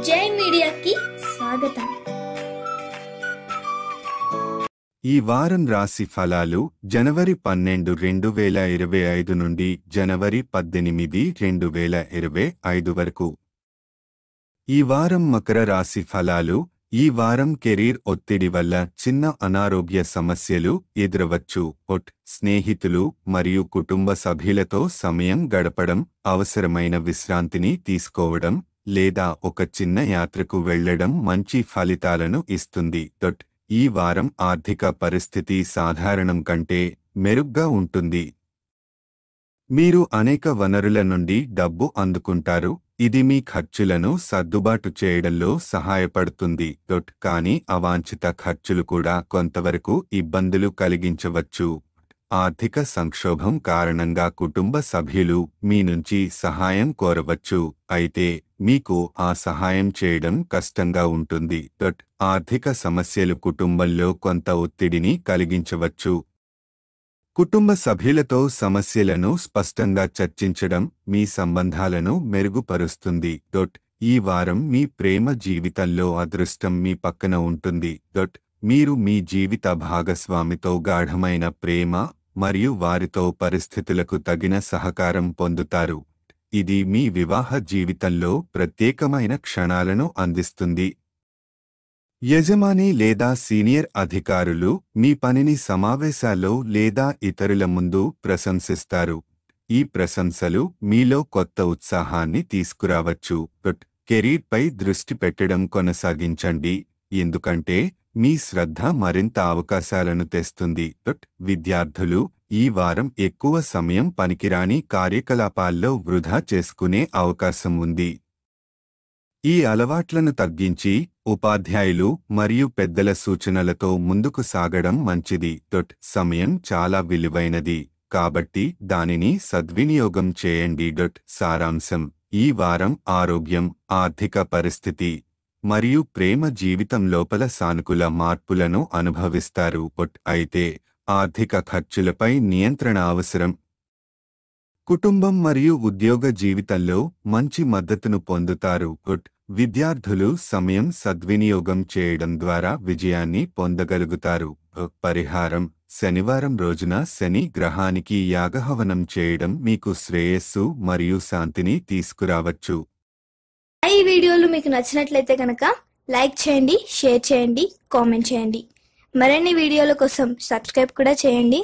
జై మీడియాకి స్వాగతం. ఈ వారం రాశి ఫలాలు జనవరి 12, 2025 నుండి జనవరి 18, 2025 వరకు. ఈ వారం మకర రాశి ఫలాలు. ఈ వారం కెరీర్ ఒత్తిడి వల్ల చిన్న అనారోగ్య సమస్యలు ఎదురవచ్చు. స్నేహితులు మరియు కుటుంబ సభ్యులతో సమయం గడపడం, అవసరమైన విశ్రాంతిని తీసుకోవడం లేదా ఒక చిన్న యాత్రకు వెళ్లడం మంచి ఫలితాలను ఇస్తుంది. ఈ వారం ఆర్థిక పరిస్థితి సాధారణం కంటే మెరుగ్గా ఉంటుంది. మీరు అనేక వనరుల నుండి డబ్బు అందుకుంటారు. ఇది మీ ఖర్చులను సర్దుబాటు చేయడంలో సహాయపడుతుంది. కానీ అవాంఛిత ఖర్చులు కూడా కొంతవరకు ఇబ్బందులు కలిగించవచ్చు. ఆర్థిక సంక్షోభం కారణంగా కుటుంబ సభ్యులు మీ నుంచి సహాయం కోరవచ్చు, అయితే మీకు ఆ సహాయం చేయడం కష్టంగా ఉంటుంది. ఆర్థిక సమస్యలు కుటుంబంలో కొంత ఒత్తిడిని కలిగించవచ్చు. కుటుంబ సభ్యులతో సమస్యలను స్పష్టంగా చర్చించడం మీ సంబంధాలను మెరుగుపరుస్తుంది. ఈ వారం మీ ప్రేమ జీవితంలో అదృష్టం మీ పక్కన ఉంటుంది. మీరు మీ జీవిత భాగస్వామితో గాఢమైన ప్రేమ మరియు వారితో పరిస్థితులకు తగిన సహకారం పొందుతారు. ఇది మీ వివాహ జీవితంలో ప్రత్యేకమైన క్షణాలను అందిస్తుంది. యజమాని లేదా సీనియర్ అధికారులు మీ పనిని సమావేశాల్లో లేదా ఇతరుల ముందు ప్రశంసిస్తారు. ఈ ప్రశంసలు మీలో కొత్త ఉత్సాహాన్ని తీసుకురావచ్చు. కెరీర్పై దృష్టి పెట్టడం కొనసాగించండి, ఎందుకంటే మీ శ్రద్ధ మరింత అవకాశాలను తెస్తుంది. విద్యార్థులు ఈ వారం ఎక్కువ సమయం పనికిరాని కార్యకలాపాల్లో వృధా చేసుకునే అవకాశం ఉంది. ఈ అలవాట్లను తగ్గించి ఉపాధ్యాయులు మరియు పెద్దల సూచనలతో ముందుకు సాగడం మంచిది. సమయం చాలా విలువైనది, కాబట్టి దానిని సద్వినియోగం చేయండి. సారాంశం: ఈ వారం ఆరోగ్యం, ఆర్థిక పరిస్థితి మరియు ప్రేమ జీవితం లోపల సానుకూల మార్పులను అనుభవిస్తారు. అయితే ఆర్థిక ఖర్చులపై నియంత్రణ అవసరం. కుటుంబం మరియు ఉద్యోగ జీవితంలో మంచి మద్దతును పొందుతారు. విద్యార్థులు సమయం సద్వినియోగం చేయడం ద్వారా విజయాన్ని పొందగలుగుతారు. పరిహారం: శనివారం రోజున శని గ్రహానికి యాగహవనం చేయడం మీకు శ్రేయస్సు మరియు శాంతిని తీసుకురావచ్చు. ఈ వీడియోలు మీకు నచ్చినట్లయితే కనుక లైక్ చేయండి, షేర్ చేయండి, కామెంట్ చేయండి. మరిన్ని వీడియోల కోసం సబ్స్క్రైబ్ కూడా చేయండి.